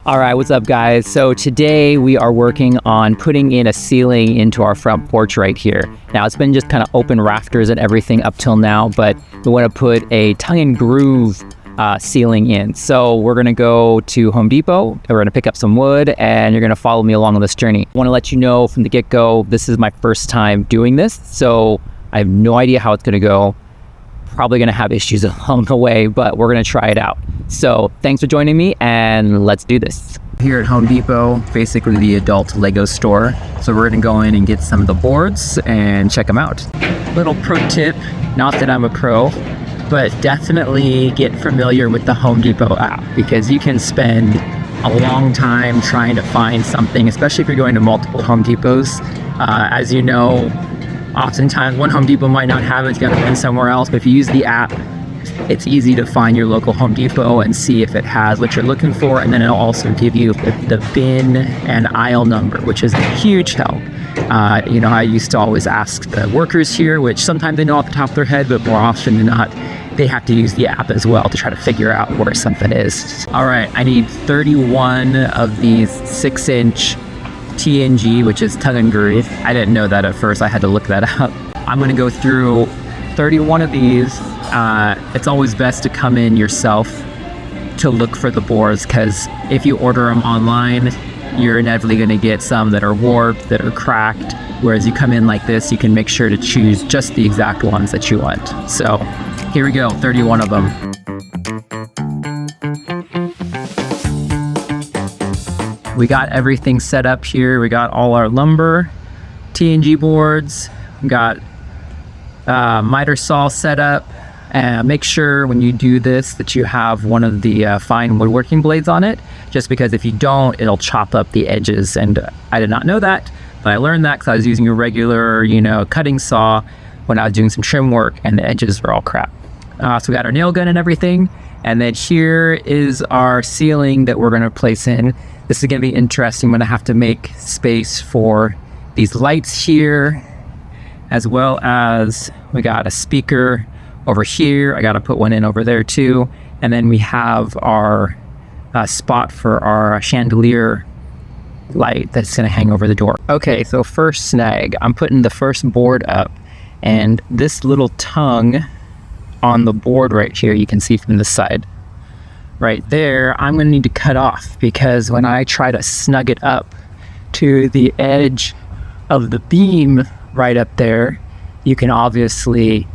All right, what's up guys? So today we are working on putting in a ceiling into our front porch right here. Now it's been just kind of open rafters and everything up till now, but we want to put a tongue and groove ceiling in. So we're gonna go to Home Depot, we're gonna pick up some wood, and you're gonna follow me along on this journey. I wanna let you know from the get-go, this is my first time doing this, so I have no idea how it's gonna go. Probably gonna have issues along the way, but we're gonna try it out. So thanks for joining me, and let's do this. Here at Home Depot, basically the adult Lego store. So we're gonna go in and get some of the boards and check them out. Little pro tip, not that I'm a pro, but definitely get familiar with the Home Depot app, because you can spend a long time trying to find something, especially if you're going to multiple Home Depots. As you know, oftentimes one Home Depot might not have it, it's got to run somewhere else, but if you use the app, it's easy to find your local Home Depot and see if it has what you're looking for, and then it'll also give you the bin and aisle number, which is a huge help. You know, I used to always ask the workers here, which sometimes they know off the top of their head, but more often than not, they have to use the app as well to try to figure out where something is. All right, I need 31 of these 6-inch TNG, which is tongue and groove. I didn't know that at first, I had to look that up. I'm gonna go through 31 of these. It's always best to come in yourself to look for the boards, because if you order them online, you're inevitably gonna get some that are warped, that are cracked, whereas you come in like this, you can make sure to choose just the exact ones that you want. So here we go, 31 of them. We got everything set up here. We got all our lumber, TNG boards, we got miter saw set up. Make sure when you do this that you have one of the fine woodworking blades on it, just because if you don't, it'll chop up the edges. And I did not know that, but I learned that because I was using a regular, cutting saw when I was doing some trim work, and the edges were all crap. So we got our nail gun and everything. And then here is our ceiling that we're gonna place in. This is gonna be interesting. I'm gonna have to make space for these lights here, as well as we got a speaker over here. I gotta put one in over there too. And then we have our spot for our chandelier light that's gonna hang over the door. Okay, so first snag, I'm putting the first board up, and this little tongue on the board right here, you can see from the side right there, I'm gonna need to cut off, because when I try to snug it up to the edge of the beam right up there, you can obviously,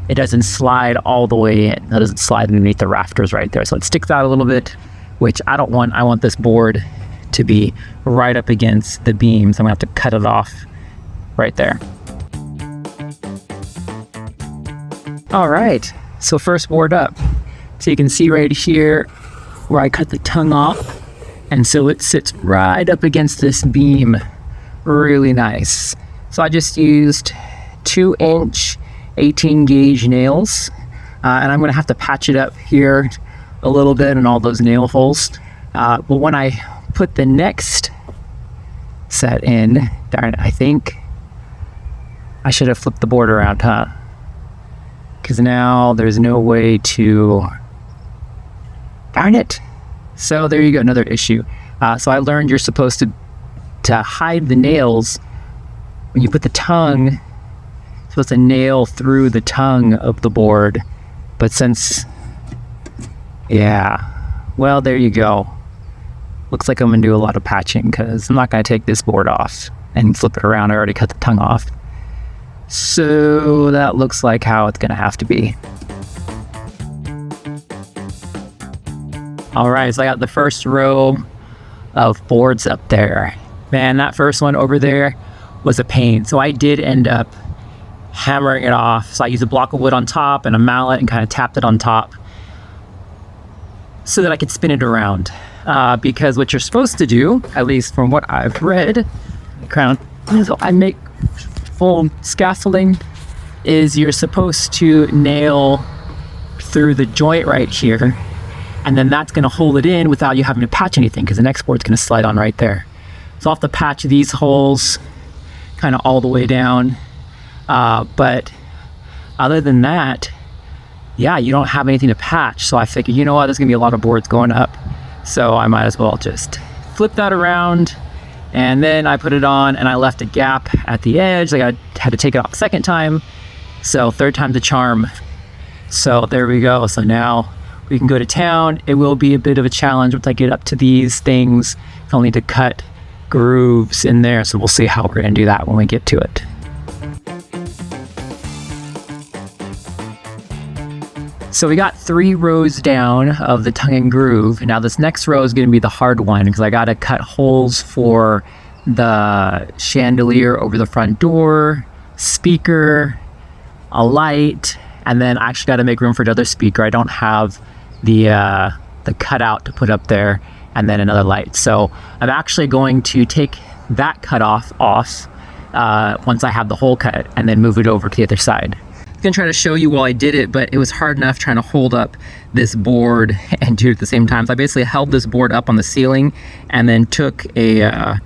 it doesn't slide all the way in. It doesn't slide underneath the rafters right there. So it sticks out a little bit, which I don't want. I want this board to be right up against the beam. So I'm gonna have to cut it off right there. All right, so first board up. So you can see right here where I cut the tongue off. And so it sits right up against this beam. Really nice. So I just used 2-inch 18 gauge nails, and I'm gonna have to patch it up here a little bit in all those nail holes. But when I put the next set in, darn it, I think I should have flipped the board around, huh? Because now there's no way to, darn it. So there you go, another issue. So I learned you're supposed to hide the nails. When you put the tongue, you're supposed to nail through the tongue of the board. But since, yeah, well, there you go. Looks like I'm gonna do a lot of patching, because I'm not gonna take this board off and flip it around. I already cut the tongue off. So that looks like how it's gonna have to be. All right, so I got the first row of boards up there. Man, that first one over there was a pain. So I did end up hammering it off. So I used a block of wood on top and a mallet and kind of tapped it on top so that I could spin it around. Because what you're supposed to do, at least from what I've read, I make full scaffolding, is you're supposed to nail through the joint right here, and then that's gonna hold it in without you having to patch anything, because the next board's gonna slide on right there. So I'll have to patch these holes kind of all the way down. But other than that, yeah, you don't have anything to patch. So I figured, you know what, there's gonna be a lot of boards going up. So I might as well just flip that around, and then I put it on, and I left a gap at the edge. Like, I had to take it off a second time. So third time's a charm. So there we go. So now we can go to town. It will be a bit of a challenge once I get up to these things. I'll need to cut grooves in there. So we'll see how we're gonna do that when we get to it. So we got 3 rows down of the tongue and groove. Now this next row is going to be the hard one, because I got to cut holes for the chandelier over the front door, speaker, a light, and then I actually got to make room for another speaker. I don't have the cutout to put up there, and then another light. So I'm actually going to take that cutoff off once I have the hole cut, and then move it over to the other side. I'm gonna try to show you while I did it, but it was hard enough trying to hold up this board and do it at the same time. So I basically held this board up on the ceiling and then took a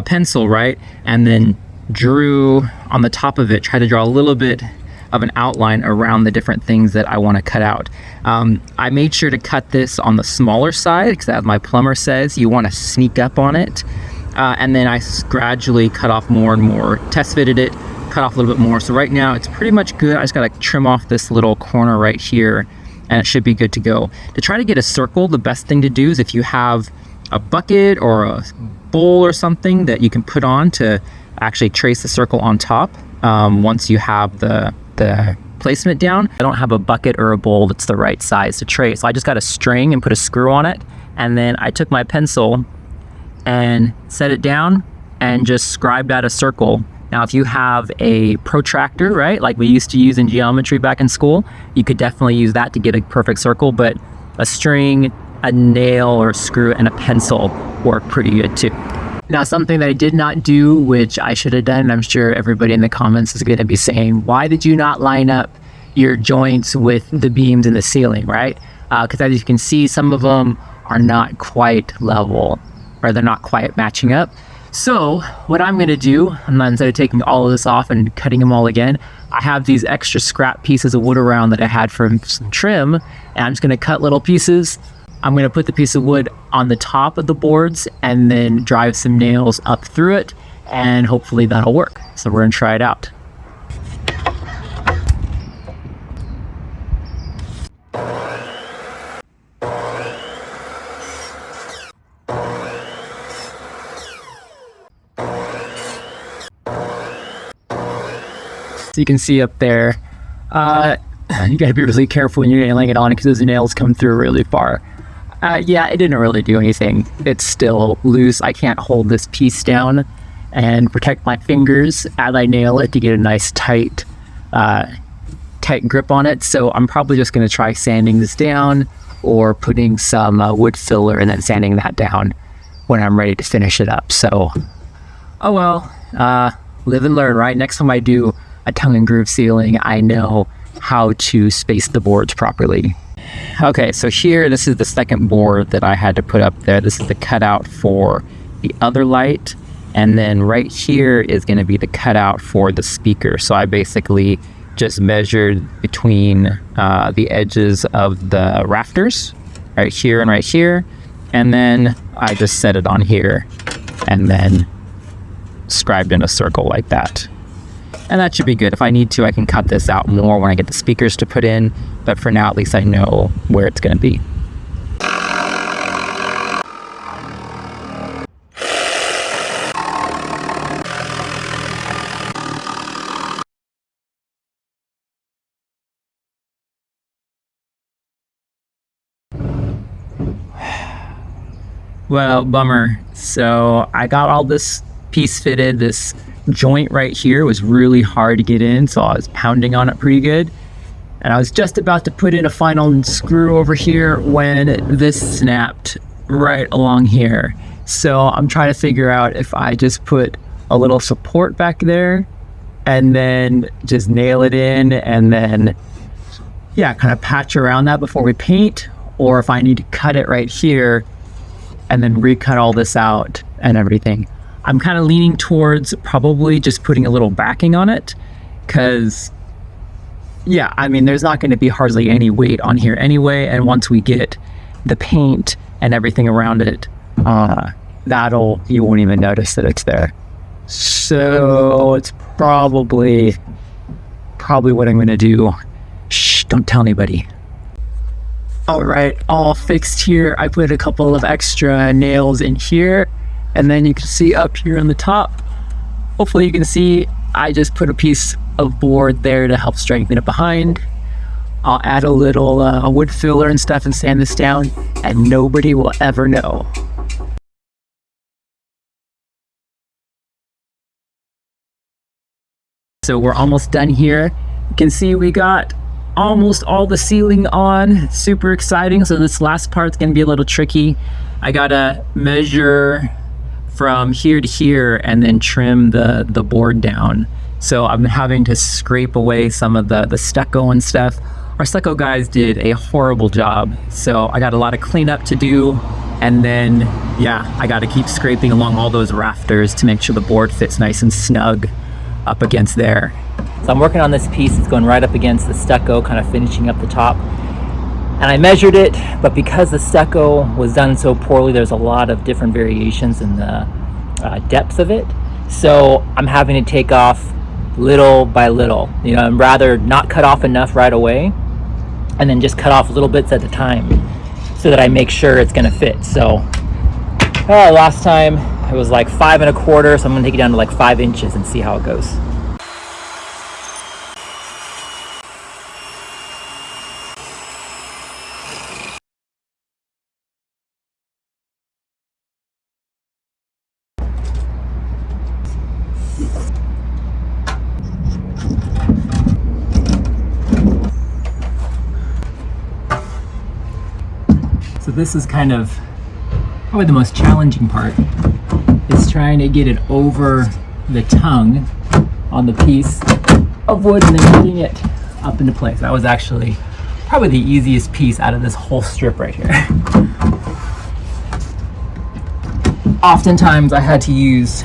pencil, right? And then drew on the top of it, tried to draw a little bit of an outline around the different things that I wanna cut out. I made sure to cut this on the smaller side, because as my plumber says, you wanna sneak up on it. And then I gradually cut off more and more, test fitted it, cut off a little bit more. So right now it's pretty much good. I just gotta trim off this little corner right here, and it should be good to go. To try to get a circle, the best thing to do is if you have a bucket or a bowl or something that you can put on to actually trace the circle on top once you have the placement down. I don't have a bucket or a bowl that's the right size to trace. So I just got a string and put a screw on it, and then I took my pencil and set it down and just scribed out a circle. Now, if you have a protractor, right, like we used to use in geometry back in school, you could definitely use that to get a perfect circle, but a string, a nail or a screw, and a pencil work pretty good too. Now, something that I did not do, which I should have done, and I'm sure everybody in the comments is going to be saying, why did you not line up your joints with the beams in the ceiling, right? Because as you can see, some of them are not quite level, or they're not quite matching up. So what I'm going to do, instead of taking all of this off and cutting them all again, I have these extra scrap pieces of wood around that I had from some trim, and I'm just going to cut little pieces. I'm going to put the piece of wood on the top of the boards and then drive some nails up through it, and hopefully that'll work. So we're going to try it out. So you can see up there, you gotta be really careful when you're nailing it on, because those nails come through really far. Yeah, it didn't really do anything. It's still loose. I can't hold this piece down and protect my fingers as I nail it to get a nice tight grip on it. So I'm probably just gonna try sanding this down, or putting some wood filler and then sanding that down when I'm ready to finish it up. So, oh well, live and learn, right? Next time I do a tongue and groove ceiling, I know how to space the boards properly. Okay, so here, this is the second board that I had to put up there. This is the cutout for the other light, and then right here is going to be the cutout for the speaker. So I basically just measured between the edges of the rafters, right here and right here, and then I just set it on here and then scribed in a circle like that. And that should be good. If I need to, I can cut this out more when I get the speakers to put in, but for now, at least I know where it's going to be. Well, bummer. So I got all this piece fitted. This joint right here was really hard to get in, so I was pounding on it pretty good. And I was just about to put in a final screw over here when this snapped right along here. So I'm trying to figure out if I just put a little support back there and then just nail it in, and then, yeah, kind of patch around that before we paint, or if I need to cut it right here and then recut all this out and everything. I'm kind of leaning towards probably just putting a little backing on it, because, yeah, I mean, there's not going to be hardly any weight on here anyway, and once we get the paint and everything around it, you won't even notice that it's there. So it's probably what I'm gonna do. Shh, don't tell anybody. All right, all fixed here. I put a couple of extra nails in here, and then you can see up here on the top, hopefully you can see, I just put a piece of board there to help strengthen it behind. I'll add a little wood filler and stuff and sand this down, and nobody will ever know. So we're almost done here. You can see we got almost all the ceiling on. Super exciting. So this last part's gonna be a little tricky. I gotta measure from here to here and then trim the board down. So I'm having to scrape away some of the stucco and stuff. Our stucco guys did a horrible job. So I got a lot of cleanup to do. And then, yeah, I gotta keep scraping along all those rafters to make sure the board fits nice and snug up against there. So I'm working on this piece. It's going right up against the stucco, kind of finishing up the top. And I measured it, but because the stucco was done so poorly, there's a lot of different variations in the depth of it. So I'm having to take off little by little. You know, I'd rather not cut off enough right away and then just cut off little bits at a time so that I make sure it's gonna fit. So last time it was like 5 1/4, so I'm gonna take it down to like 5 inches and see how it goes. So this is kind of probably the most challenging part, is trying to get it over the tongue on the piece of wood and then getting it up into place. That was actually probably the easiest piece out of this whole strip right here. Oftentimes I had to use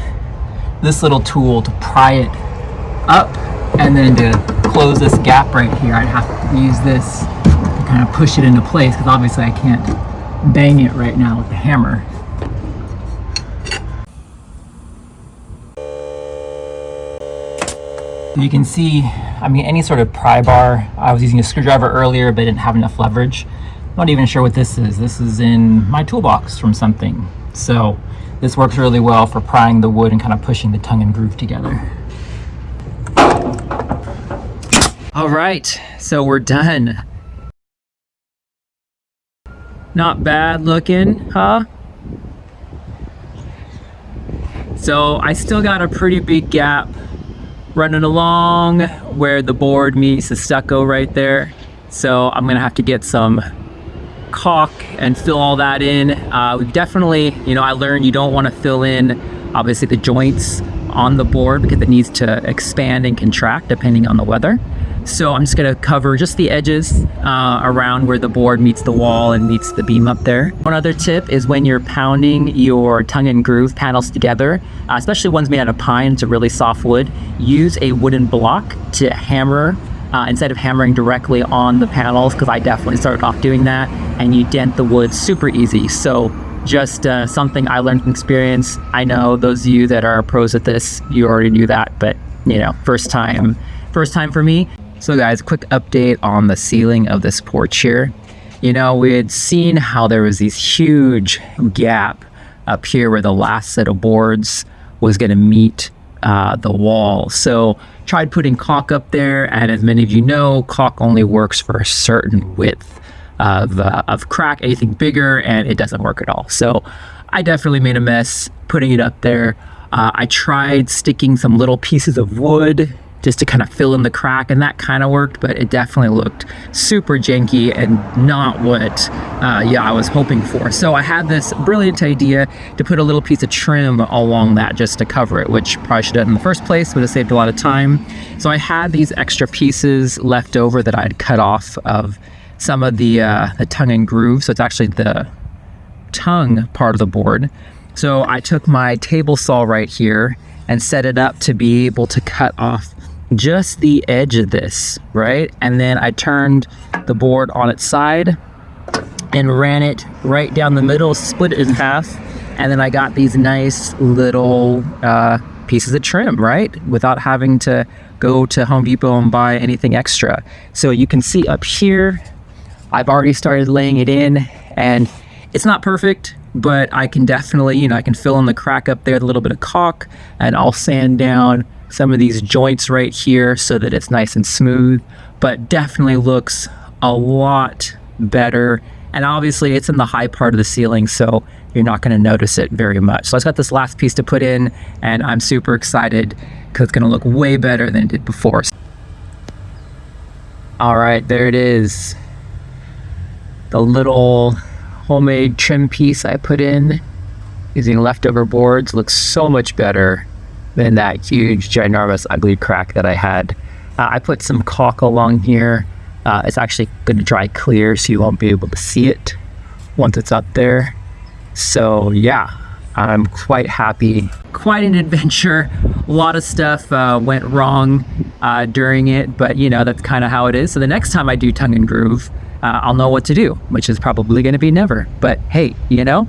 this little tool to pry it up, and then to close this gap right here, I'd have to use this to kind of push it into place, because obviously I can't bang it right now with the hammer. You can see, I mean, any sort of pry bar. I was using a screwdriver earlier, but didn't have enough leverage. Not even sure what this is. This is in my toolbox from something. So this works really well for prying the wood and kind of pushing the tongue and groove together. All right, so we're done. Not bad looking, huh? So I still got a pretty big gap running along where the board meets the stucco right there. So I'm gonna have to get some caulk and fill all that in. We've definitely, you know, I learned you don't want to fill in obviously the joints on the board because it needs to expand and contract depending on the weather. So I'm just gonna cover just the edges around where the board meets the wall and meets the beam up there. One other tip is when you're pounding your tongue and groove panels together, especially ones made out of pine, it's a really soft wood, use a wooden block to hammer instead of hammering directly on the panels, because I definitely started off doing that, and you dent the wood super easy. So just something I learned from experience. I know those of you that are pros at this, you already knew that, but you know, first time for me. So guys, quick update on the ceiling of this porch here. You know, we had seen how there was this huge gap up here where the last set of boards was gonna meet the wall. So tried putting caulk up there, and as many of you know, caulk only works for a certain width of crack. Anything bigger and it doesn't work at all. So I definitely made a mess putting it up there. I tried sticking some little pieces of wood just to kind of fill in the crack, and that kind of worked, but it definitely looked super janky and not what I was hoping for. So I had this brilliant idea to put a little piece of trim along that just to cover it, which probably should have done in the first place, would have saved a lot of time. So I had these extra pieces left over that I'd cut off of some of the tongue and groove. So it's actually the tongue part of the board. So I took my table saw right here and set it up to be able to cut off just the edge of this, right? And then I turned the board on its side and ran it right down the middle, split it in half, and then I got these nice little pieces of trim, right? Without having to go to Home Depot and buy anything extra. So you can see up here, I've already started laying it in, and it's not perfect, but I can definitely, you know, I can fill in the crack up there with a little bit of caulk, and I'll sand down some of these joints right here so that it's nice and smooth, but definitely looks a lot better. And obviously it's in the high part of the ceiling, so you're not going to notice it very much. So I've got this last piece to put in, and I'm super excited because it's going to look way better than it did before. All right, there it is. The little homemade trim piece I put in using leftover boards looks so much better than that huge, ginormous, ugly crack that I had. I put some caulk along here. It's actually going to dry clear, so you won't be able to see it once it's up there. So yeah, I'm quite happy. Quite an adventure. A lot of stuff went wrong during it, but you know, that's kind of how it is. So the next time I do tongue and groove, I'll know what to do, which is probably going to be never. But hey, you know.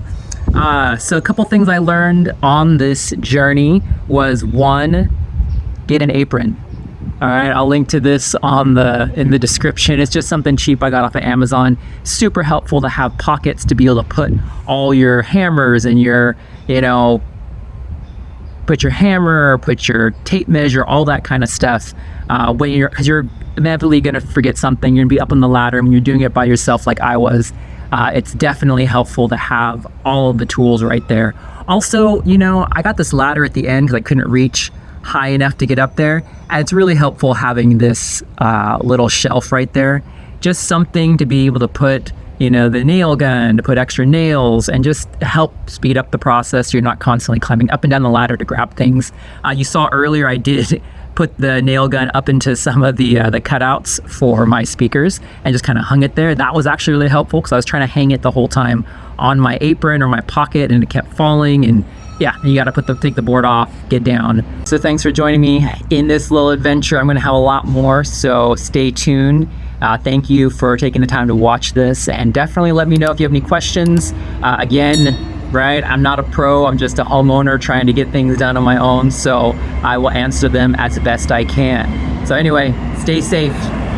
So a couple things I learned on this journey was, one, get an apron. All right, I'll link to this in the description. It's just something cheap I got off of Amazon. Super helpful to have pockets to be able to put all your hammers and your, you know, put your hammer, put your tape measure, all that kind of stuff. Because you're inevitably going to forget something. You're going to be up on the ladder when you're doing it by yourself like I was. It's definitely helpful to have all of the tools right there. Also, you know, I got this ladder at the end because I couldn't reach high enough to get up there, and it's really helpful having this little shelf right there. Just something to be able to put, you know, the nail gun, to put extra nails, and just help speed up the process. You're not constantly climbing up and down the ladder to grab things. You saw earlier I did put the nail gun up into some of the cutouts for my speakers and just kind of hung it there. That was actually really helpful because I was trying to hang it the whole time on my apron or my pocket, and it kept falling. And yeah, you got to take the board off, get down. So thanks for joining me in this little adventure. I'm going to have a lot more, so stay tuned. Thank you for taking the time to watch this, and definitely let me know if you have any questions. Again, right, I'm not a pro, I'm just a homeowner trying to get things done on my own, so I will answer them as best I can. So anyway, stay safe.